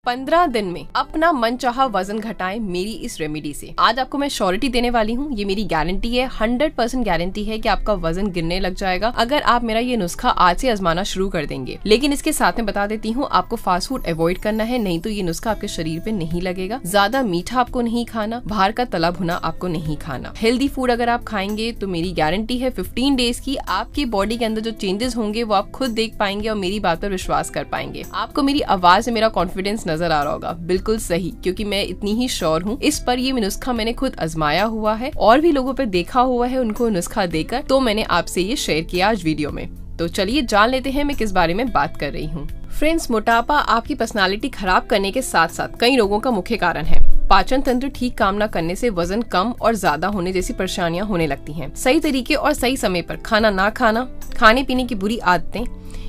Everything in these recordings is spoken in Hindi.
15 दिन में अपना मनचाहा वजन घटाएं मेरी इस रेमेडी से। आज आपको मैं श्योरिटी देने वाली हूँ, ये मेरी गारंटी है, 100% गारंटी है कि आपका वजन गिरने लग जाएगा अगर आप मेरा ये नुस्खा आज से आजमाना शुरू कर देंगे। लेकिन इसके साथ में बता देती हूँ, आपको फास्ट फूड अवॉइड करना है, नहीं तो ये नुस्खा आपके शरीर पे नहीं लगेगा। ज्यादा मीठा आपको नहीं खाना, बाहर का तला भुना आपको नहीं खाना। हेल्दी फूड अगर आप खाएंगे तो मेरी गारंटी है 15 डेज की आपकी बॉडी के अंदर जो चेंजेस होंगे वो आप खुद देख पाएंगे और मेरी बात पर विश्वास कर पाएंगे। आपको मेरी आवाज से मेरा कॉन्फिडेंस नजर आ रहा होगा, बिल्कुल सही, क्योंकि मैं इतनी ही श्योर हूँ इस पर। ये नुस्खा मैंने खुद आजमाया हुआ है और भी लोगों पे देखा हुआ है, उनको नुस्खा देकर, तो मैंने आपसे ये शेयर किया आज वीडियो में। तो चलिए जान लेते हैं मैं किस बारे में बात कर रही हूँ। फ्रेंड्स, मोटापा आपकी पर्सनालिटी खराब करने के साथ साथ कई रोगों का मुख्य कारण है। पाचन तंत्र ठीक काम न करने से वजन कम और ज्यादा होने जैसी परेशानियां होने लगती हैं। सही तरीके और सही समय पर खाना ना खाना, खाने पीने की बुरी आदतें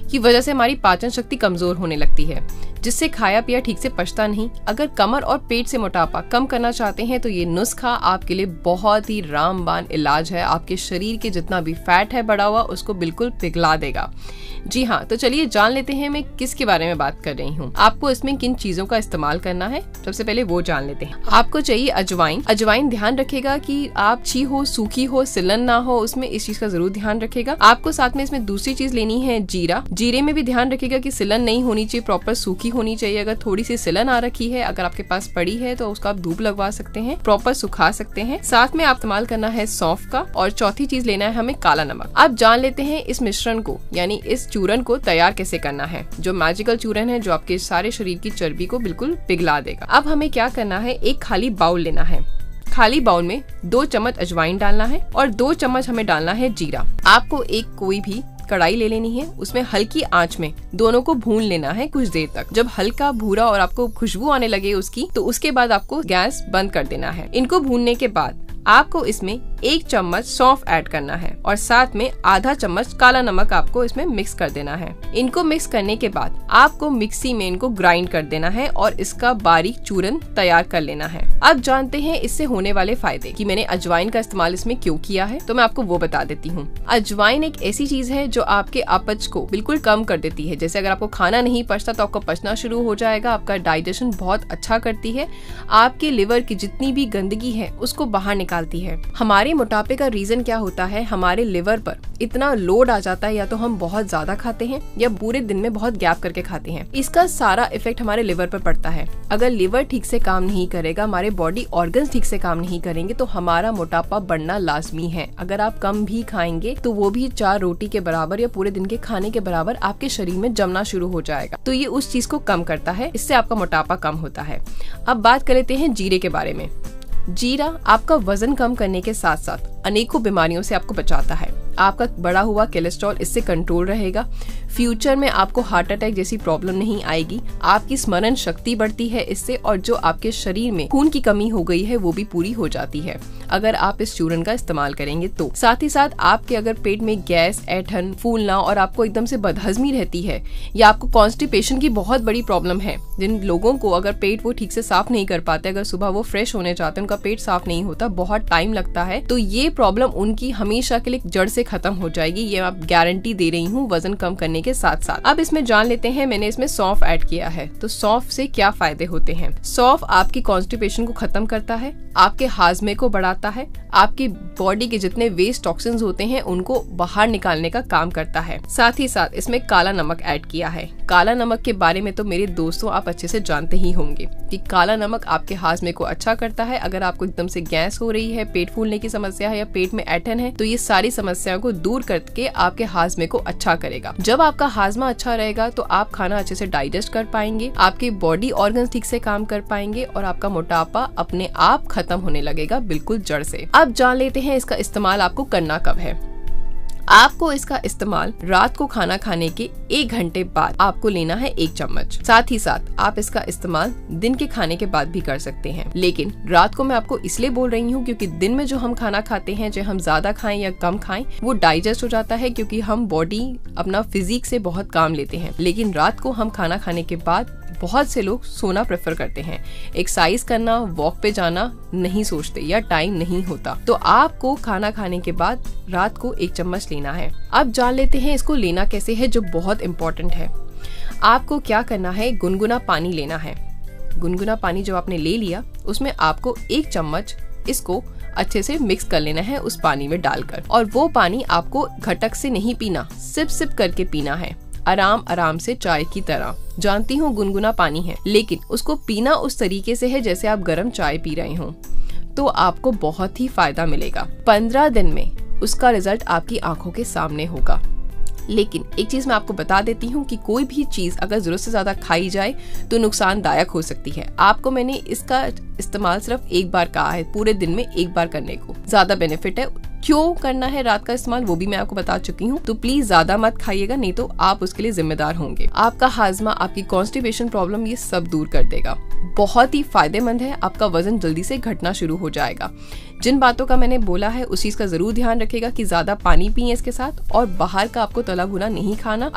की वजह से हमारी पाचन शक्ति कमजोर होने लगती है, जिससे खाया पिया ठीक से पचता नहीं। अगर कमर और पेट से मोटापा कम करना चाहते हैं तो ये नुस्खा आपके लिए बहुत ही रामबाण इलाज है। आपके शरीर के जितना भी फैट है बढ़ा हुआ, उसको बिल्कुल पिघला देगा। जी हाँ, तो चलिए जान लेते हैं मैं किसके बारे में बात कर रही हूँ। आपको इसमें किन चीजों का इस्तेमाल करना है, सबसे पहले वो जान लेते हैं। आपको चाहिए अजवाइन। अजवाइन ध्यान रखेगा कि आप अच्छी हो, सूखी हो, सिलन ना हो, उसमें इस चीज का जरूर ध्यान रखेगा। आपको साथ में इसमें दूसरी चीज लेनी है जीरा। जीरे में भी ध्यान रखेगा कि सिलन नहीं होनी चाहिए, प्रॉपर सूखी होनी चाहिए। अगर थोड़ी सी सिलन आ रखी है, अगर आपके पास पड़ी है तो उसका आप धूप लगवा सकते हैं, प्रॉपर सुखा सकते हैं। साथ में आप इस्तेमाल करना है सौंफ का, और चौथी चीज लेना है हमें काला नमक। अब जान लेते हैं इस मिश्रण को, यानी इस चूरन को तैयार कैसे करना है, जो मैजिकल चूरन है जो आपके सारे शरीर की चर्बी को बिल्कुल पिघला देगा। अब हमें क्या करना है, एक खाली बाउल लेना है। खाली बाउल में 2 चम्मच अजवाइन डालना है और 2 चम्मच हमें डालना है जीरा। आपको एक कोई भी कढ़ाई ले लेनी है, उसमें हल्की आंच में दोनों को भून लेना है कुछ देर तक। जब हल्का भूरा और आपको खुशबू आने लगे उसकी, तो उसके बाद आपको गैस बंद कर देना है। इनको भूनने के बाद आपको इसमें 1 चम्मच सौंफ ऐड करना है और साथ में आधा चम्मच काला नमक आपको इसमें मिक्स कर देना है। इनको मिक्स करने के बाद आपको मिक्सी में इनको ग्राइंड कर देना है और इसका बारीक चूरन तैयार कर लेना है। अब जानते हैं इससे होने वाले फायदे, कि मैंने अजवाइन का इस्तेमाल इसमें क्यों किया है, तो मैं आपको वो बता देती हूँ। अजवाइन एक ऐसी चीज है जो आपके अपच को बिल्कुल कम कर देती है। जैसे अगर आपको खाना नहीं पचता तो आपको पचना शुरू हो जाएगा। आपका डाइजेशन बहुत अच्छा करती है, आपके लिवर की जितनी भी गंदगी है उसको बाहर निकालती है। हमारे मोटापे का रीजन क्या होता है, हमारे लिवर पर इतना लोड आ जाता है, या तो हम बहुत ज्यादा खाते हैं या पूरे दिन में बहुत गैप करके खाते हैं। इसका सारा इफेक्ट हमारे लिवर पर पड़ता है। अगर लिवर ठीक से काम नहीं करेगा, हमारे बॉडी ऑर्गन्स ठीक से काम नहीं करेंगे, तो हमारा मोटापा बढ़ना लाजमी है। अगर आप कम भी खाएंगे तो वो भी 4 रोटी के बराबर या पूरे दिन के खाने के बराबर आपके शरीर में जमना शुरू हो जाएगा। तो ये उस चीज को कम करता है, इससे आपका मोटापा कम होता है। अब बात कर लेते हैं जीरे के बारे में। जीरा आपका वजन कम करने के साथ साथ अनेकों बीमारियों से आपको बचाता है। आपका बढ़ा हुआ कोलेस्ट्रॉल इससे कंट्रोल रहेगा। फ्यूचर में आपको हार्ट अटैक जैसी प्रॉब्लम नहीं आएगी। आपकी स्मरण शक्ति बढ़ती है इससे, और जो आपके शरीर में खून की कमी हो गई है वो भी पूरी हो जाती है अगर आप इस चूरन का इस्तेमाल करेंगे तो। साथ ही साथ आपके अगर पेट में गैस, ऐंठन, फूलना और आपको एकदम से बदहजमी रहती है, या आपको कॉन्स्टिपेशन की बहुत बड़ी प्रॉब्लम है, जिन लोगों को अगर पेट वो ठीक से साफ नहीं कर पाते, अगर सुबह वो फ्रेश होने जाते हैं, उनका पेट साफ नहीं होता, बहुत टाइम लगता है, तो ये प्रॉब्लम उनकी हमेशा के लिए जड़ से खत्म हो जाएगी। ये आप गारंटी दे रही हूँ वजन कम करने के साथ साथ। अब इसमें जान लेते हैं, मैंने इसमें सौंफ ऐड किया है, तो सौंफ से क्या फायदे होते हैं। सौंफ आपकी कॉन्स्टिपेशन को खत्म करता है, आपके हाजमे को बढ़ाता है, आपकी बॉडी के जितने वेस्ट टॉक्सिन्स होते हैं उनको बाहर निकालने का काम करता है। साथ ही साथ इसमें काला नमक ऐड किया है। काला नमक के बारे में तो मेरे दोस्तों आप अच्छे से जानते ही होंगे कि काला नमक आपके हाजमे को अच्छा करता है। अगर आपको एकदम से गैस हो रही है, पेट फूलने की समस्या है या पेट में ऐंठन है, तो ये सारी समस्याओं को दूर करके आपके हाजमे को अच्छा करेगा। जब आपका हाजमा अच्छा रहेगा तो आप खाना अच्छे से डाइजेस्ट कर पाएंगे, आपके बॉडी ऑर्गन्स ठीक से काम कर पाएंगे और आपका मोटापा अपने आप खत्म होने लगेगा बिल्कुल जड़ से। अब जान लेते हैं इसका इस्तेमाल आपको करना कब है। आपको इसका इस्तेमाल रात को खाना खाने के 1 घंटे बाद आपको लेना है 1 चम्मच। साथ ही साथ आप इसका इस्तेमाल दिन के खाने के बाद भी कर सकते हैं, लेकिन रात को मैं आपको इसलिए बोल रही हूँ क्योंकि दिन में जो हम खाना खाते हैं, चाहे हम ज्यादा खाएं या कम खाएं, वो डाइजेस्ट हो जाता है क्योंकि हम बॉडी अपना फिजिक से बहुत काम लेते हैं। लेकिन रात को हम खाना खाने के बाद बहुत से लोग सोना प्रेफर करते हैं, एक्सरसाइज करना, वॉक पे जाना नहीं सोचते या टाइम नहीं होता। तो आपको खाना खाने के बाद रात को 1 चम्मच लेना है। अब जान लेते हैं इसको लेना कैसे है, जो बहुत इम्पोर्टेंट है। आपको क्या करना है, गुनगुना पानी लेना है। गुनगुना पानी जो आपने ले लिया उसमें आपको 1 चम्मच इसको अच्छे से मिक्स कर लेना है उस पानी में डालकर। और वो पानी आपको घटक से नहीं पीना, सिप सिप करके पीना है, आराम आराम से, चाय की तरह। जानती हूँ गुनगुना पानी है, लेकिन उसको पीना उस तरीके से है जैसे आप गर्म चाय पी रहे हो, तो आपको बहुत ही फायदा मिलेगा। 15 दिन में उसका रिजल्ट आपकी आंखों के सामने होगा। लेकिन एक चीज मैं आपको बता देती हूँ कि कोई भी चीज अगर जरूरत से ज्यादा खाई जाए तो नुकसानदायक हो सकती है। आपको मैंने इसका इस्तेमाल सिर्फ एक बार कहा है, पूरे दिन में एक बार करने को ज्यादा बेनिफिट है। क्यों करना है रात का इस्तेमाल वो भी मैं आपको बता चुकी हूँ। तो प्लीज ज्यादा मत खाइएगा, नहीं तो आप उसके लिए जिम्मेदार होंगे। आपका हाजमा, आपकी कॉन्स्टिपेशन प्रॉब्लम ये सब दूर कर देगा। बहुत ही फायदेमंद है, आपका वजन जल्दी से घटना शुरू हो जाएगा। जिन बातों का मैंने बोला है उस चीज का जरूर ध्यान रखिएगा कि ज्यादा पानी पिए इसके साथ, और बाहर का आपको तला भुना नहीं खाना।